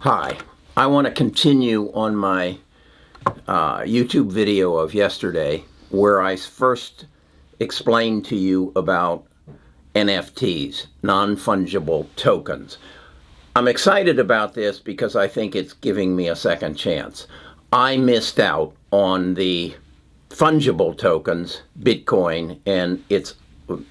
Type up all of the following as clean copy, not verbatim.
Hi, I want to continue on my YouTube video of yesterday where I first explained to you about NFTs, non-fungible tokens. I'm excited about this because I think it's giving me a second chance. I missed out on the fungible tokens, Bitcoin, and its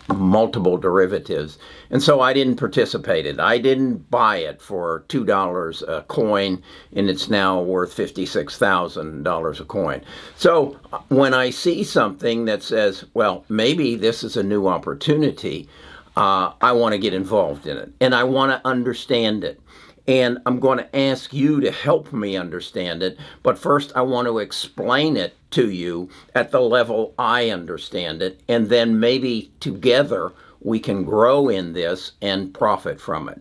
multiple derivatives, and so I didn't participate in it. I didn't buy it for $2 a coin, and it's now worth $56,000 a coin. So when I see something that says, well, maybe this is a new opportunity, I want to get involved in it, and I want to understand it. And I'm going to ask you to help me understand it. But first, I want to explain it to you at the level I understand it. And then maybe together we can grow in this and profit from it.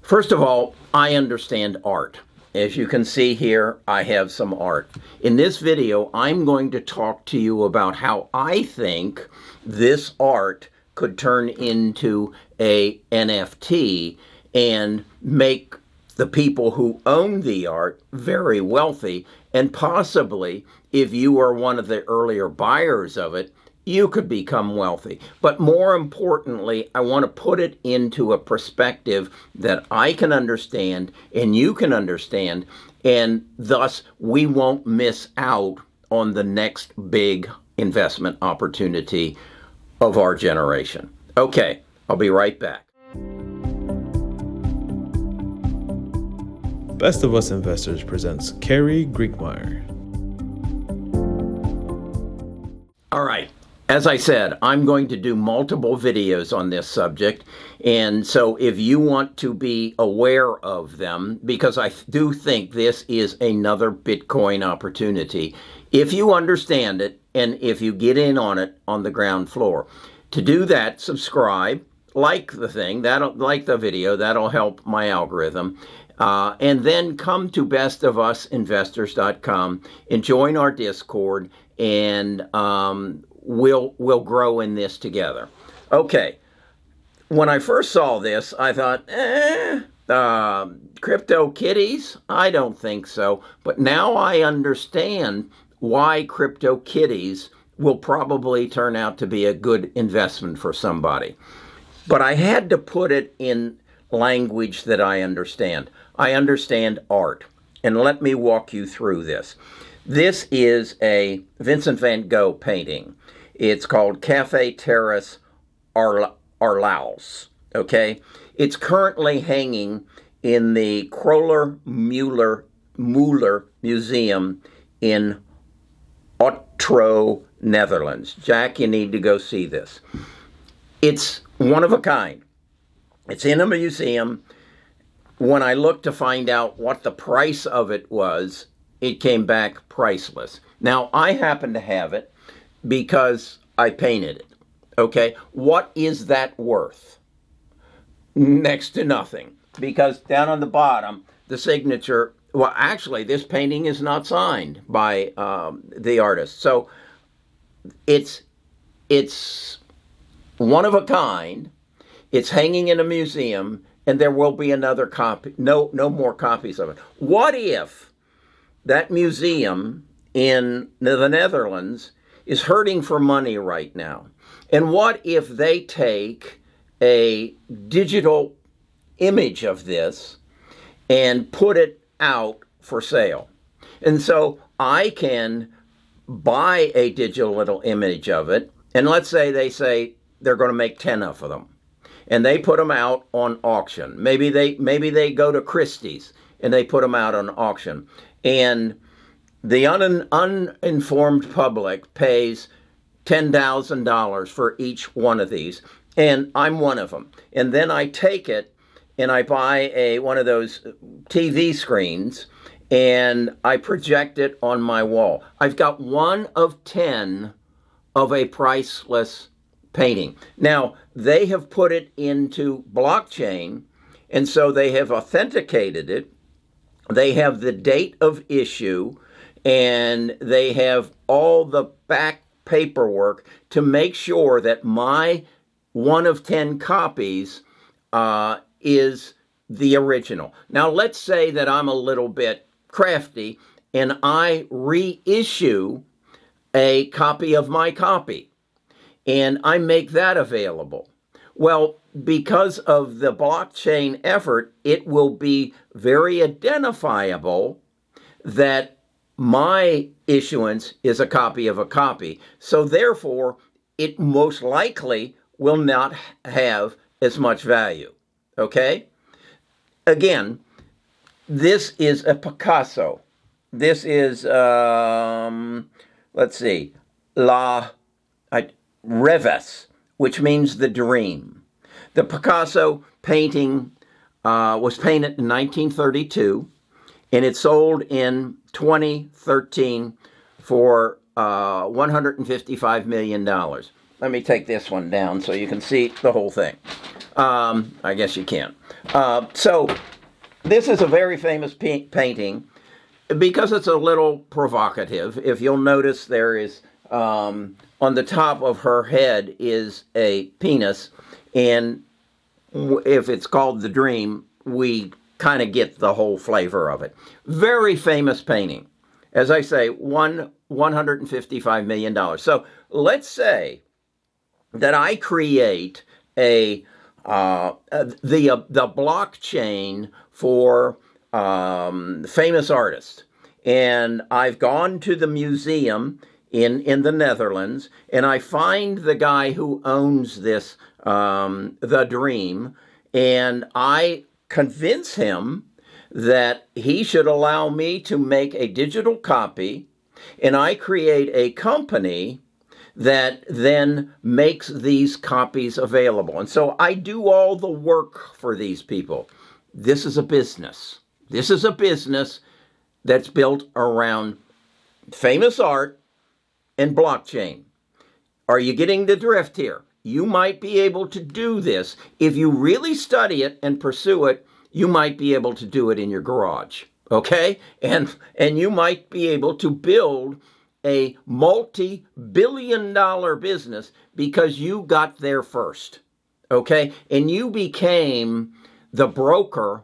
First of all, I understand art. As you can see here, I have some art. In this video, I'm going to talk to you about how I think this art could turn into a NFT and make the people who own the art very wealthy, and possibly, if you are one of the earlier buyers of it, you could become wealthy. But more importantly, I want to put it into a perspective that I can understand and you can understand, and thus we won't miss out on the next big investment opportunity of our generation. Okay, I'll be right back. Best of Us Investors presents Carrie Griegmeyer. All right. As I said, I'm going to do multiple videos on this subject. And so if you want to be aware of them, because I do think this is another Bitcoin opportunity, if you understand it and if you get in on it on the ground floor. To do that, subscribe, like the thing, like the video, that'll help my algorithm. And then come to bestofusinvestors.com and join our Discord, and we'll grow in this together. Okay, when I first saw this, I thought, crypto kitties? I don't think so. But now I understand why crypto kitties will probably turn out to be a good investment for somebody. But I had to put it in language that I understand. I understand art, and let me walk you through this. This is a Vincent van Gogh painting. It's called Café Terrace Arlaus, okay? It's currently hanging in the Kröller-Müller Museum in Otterlo, Netherlands. Jack, you need to go see this. It's one of a kind. It's in a museum. When I looked to find out what the price of it was, it came back priceless. Now, I happen to have it because I painted it, okay? What is that worth? Next to nothing, because down on the bottom, the signature, well, actually, this painting is not signed by the artist. So it's one of a kind. It's hanging in a museum, and there will be another copy, no more copies of it. What if that museum in the Netherlands is hurting for money right now? And what if they take a digital image of this and put it out for sale? And so I can buy a digital little image of it, and let's say they say they're going to make 10 of them, and they put them out on auction. Maybe they go to Christie's and they put them out on auction, and the uninformed public pays $10,000 for each one of these, and I'm one of them. And then I take it and I buy one of those TV screens and I project it on my wall. I've got 1 of 10 of a priceless painting. Now, they have put it into blockchain, and so they have authenticated it. They have the date of issue, and they have all the back paperwork to make sure that my 1 of 10 copies is the original. Now, let's say that I'm a little bit crafty and I reissue a copy of my copy and I make that available. Well, because of the blockchain effort, it will be very identifiable that my issuance is a copy of a copy. So therefore, it most likely will not have as much value. Okay? Again, this is a Picasso. This is, let's see, Rêve, which means the dream. The Picasso painting was painted in 1932, and it sold in 2013 for $155 million. Let me take this one down so you can see the whole thing. I guess you can. So this is a very famous painting because it's a little provocative. If you'll notice, there is, on the top of her head is a penis, and if it's called The Dream, we kind of get the whole flavor of it. Very famous painting. As I say, $155 million. So let's say that I create the blockchain for famous artists, and I've gone to the museum in the Netherlands, and I find the guy who owns this, The Dream, and I convince him that he should allow me to make a digital copy, and I create a company that then makes these copies available. And so I do all the work for these people. This is a business. This is a business that's built around famous art and blockchain. Are you getting the drift here? You might be able to do this. If you really study it and pursue it, you might be able to do it in your garage, okay? And you might be able to build a multi-billion-dollar business because you got there first, okay? And you became the broker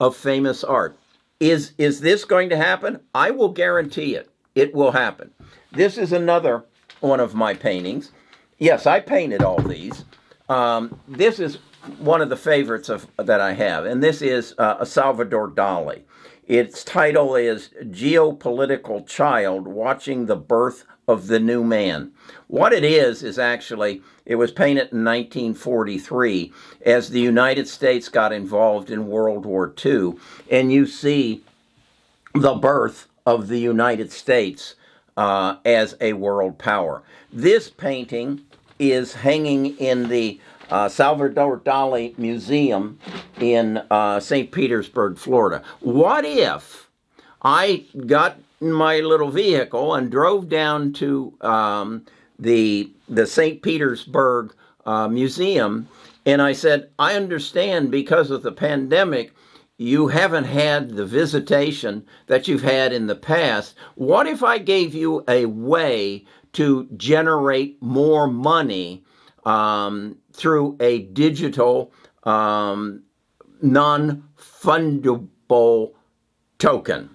of famous art. Is this going to happen? I will guarantee it. It will happen. This is another one of my paintings. Yes, I painted all these. This is one of the favorites that I have, and this is a Salvador Dali. Its title is Geopolitical Child Watching the Birth of the New Man. What it is actually, it was painted in 1943 as the United States got involved in World War II, and you see the birth of the United States as a world power. This painting is hanging in the Salvador Dali Museum in St. Petersburg, Florida. What if I got in my little vehicle and drove down to the St. Petersburg Museum, and I said, I understand because of the pandemic, you haven't had the visitation that you've had in the past. What if I gave you a way to generate more money through a digital, non-fundable token?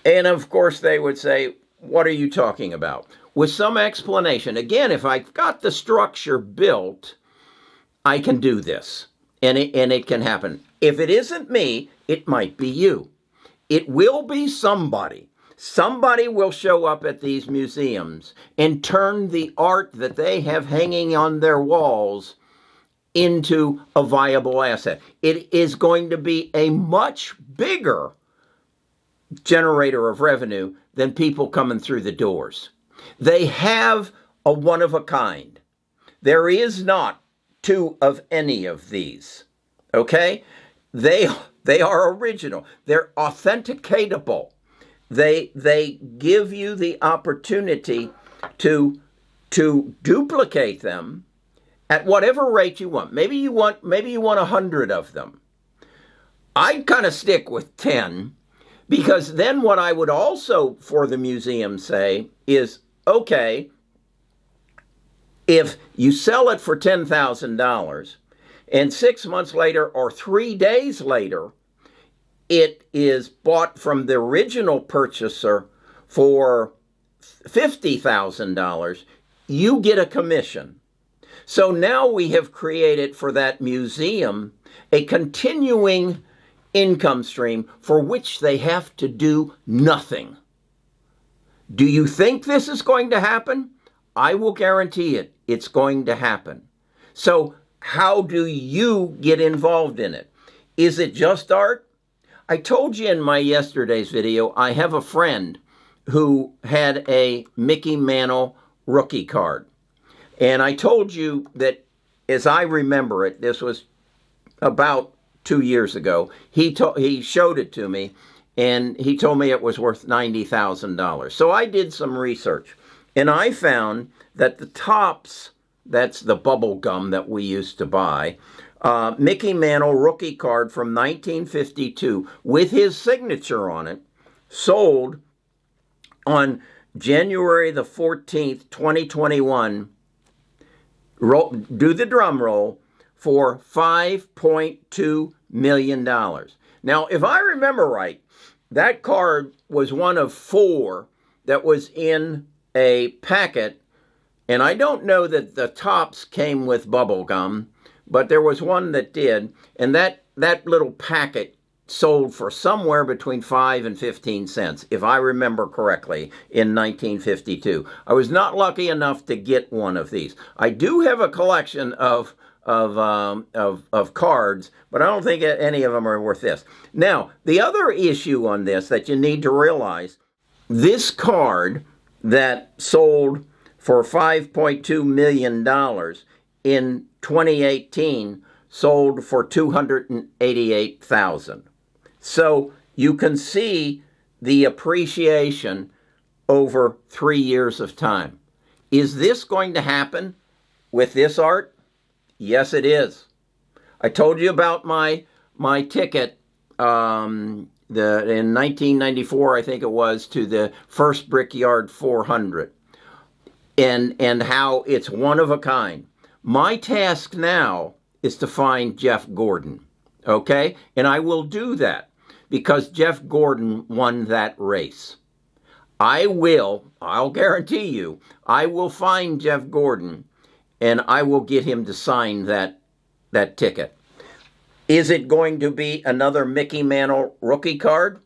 And of course they would say, what are you talking about? With some explanation. Again, if I've got the structure built, I can do this. And it can happen. If it isn't me, it might be you. It will be somebody. Somebody will show up at these museums and turn the art that they have hanging on their walls into a viable asset. It is going to be a much bigger generator of revenue than people coming through the doors. They have a one of a kind. There is not two of any of these. Okay? They are original. They're authenticatable. They give you the opportunity to duplicate them at whatever rate you want. Maybe you want 100 of them. I'd kind of stick with 10, because then what I would also for the museum say is, okay, if you sell it for $10,000 And 6 months later or 3 days later, it is bought from the original purchaser for $50,000, you get a commission. So now we have created for that museum a continuing income stream for which they have to do nothing. Do you think this is going to happen? I will guarantee it. It's going to happen. So how do you get involved in it? Is it just art? I told you in my yesterday's video, I have a friend who had a Mickey Mantle rookie card. And I told you that, as I remember it, this was about 2 years ago, he showed it to me, and he told me it was worth $90,000. So I did some research, and I found that the tops, that's the bubble gum that we used to buy, Mickey Mantle rookie card from 1952 with his signature on it, sold on January the 14th, 2021, do the drum roll, for $5.2 million. Now, if I remember right, that card was one of 4 that was in a packet, and I don't know that the tops came with bubble gum, but there was one that did, and that little packet sold for somewhere between 5 and 15 cents, if I remember correctly, in 1952. I was not lucky enough to get one of these. I do have a collection of cards, but I don't think any of them are worth this. Now, the other issue on this that you need to realize, this card that sold for $5.2 million in 2018 sold for $288,000. So you can see the appreciation over 3 years of time. Is this going to happen with this art? Yes, it is. I told you about my ticket in 1994, I think it was, to the first Brickyard 400, and how it's one of a kind. My task now is to find Jeff Gordon, okay? And I will do that because Jeff Gordon won that race. I'll guarantee you, I will find Jeff Gordon and I will get him to sign that ticket. Is it going to be another Mickey Mantle rookie card?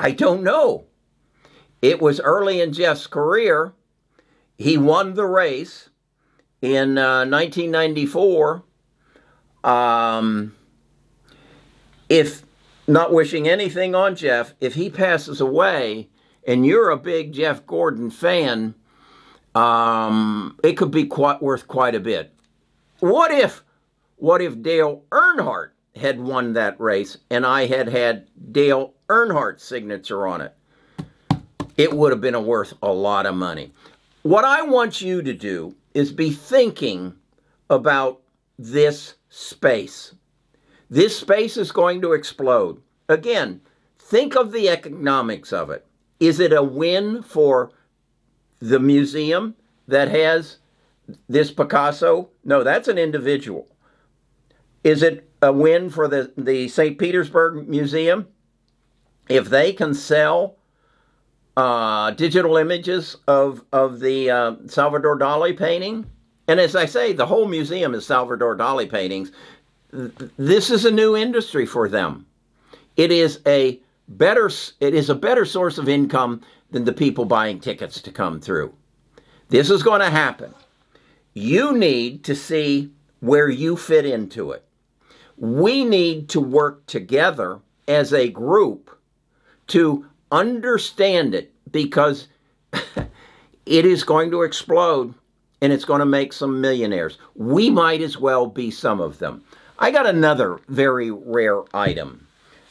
I don't know. It was early in Jeff's career. He won the race in 1994. If, not wishing anything on Jeff, if he passes away and you're a big Jeff Gordon fan, it could be worth quite a bit. What if Dale Earnhardt had won that race and I had Dale Earnhardt's signature on it? It would have been worth a lot of money. What I want you to do is be thinking about this space. This space is going to explode. Again, think of the economics of it. Is it a win for the museum that has this Picasso? No, that's an individual. Is it a win for the St. Petersburg Museum if they can sell digital images of the Salvador Dali painting? And as I say, the whole museum is Salvador Dali paintings. This is a new industry for them. It is a better source of income than the people buying tickets to come through. This is going to happen. You need to see where you fit into it. We need to work together as a group to understand it, because it is going to explode and it's going to make some millionaires. We might as well be some of them. I got another very rare item.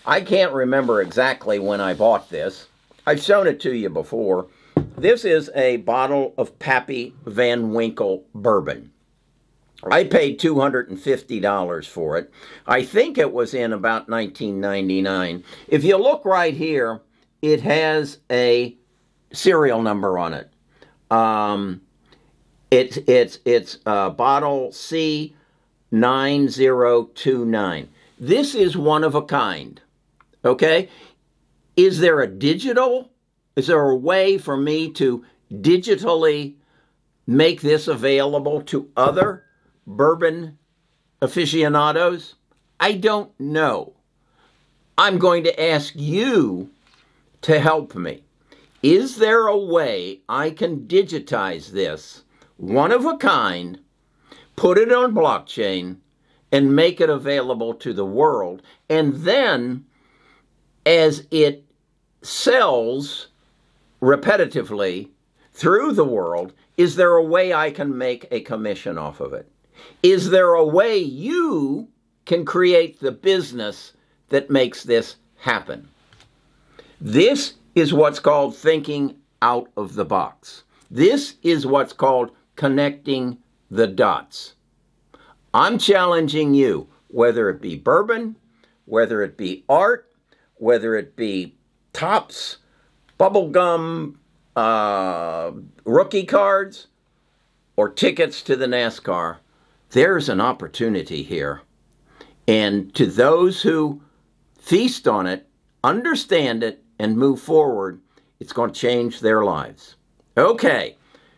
I can't remember exactly when I bought this. I've shown it to you before. This is a bottle of Pappy Van Winkle bourbon. I paid $250 for it. I think it was in about 1999. If you look right here, it has a serial number on it. It's bottle C 9029. This is one of a kind, okay? Is there a way for me to digitally make this available to other bourbon aficionados? I don't know. I'm going to ask you to help me. Is there a way I can digitize this, one of a kind, put it on blockchain, and make it available to the world? And then, as it sells repetitively through the world, is there a way I can make a commission off of it? Is there a way you can create the business that makes this happen? This is what's called thinking out of the box. This is what's called connecting the dots. I'm challenging you, whether it be bourbon, whether it be art, whether it be tops, bubblegum, rookie cards, or tickets to the NASCAR, there's an opportunity here. And to those who feast on it, understand it, and move forward, it's going to change their lives. Okay,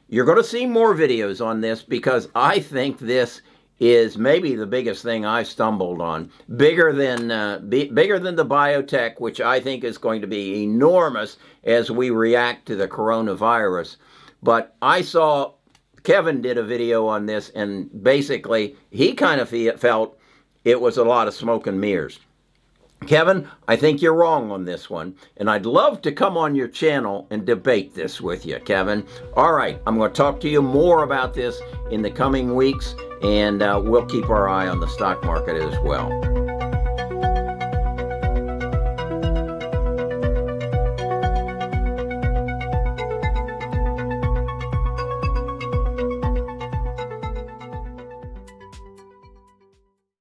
you're going to see more videos on this because I think this is maybe the biggest thing I stumbled on, bigger than the biotech, which I think is going to be enormous as we react to the coronavirus. But I saw Kevin did a video on this, and basically he kind of felt it was a lot of smoke and mirrors. Kevin, I think you're wrong on this one, and I'd love to come on your channel and debate this with you, Kevin. All right, I'm going to talk to you more about this in the coming weeks, and we'll keep our eye on the stock market as well.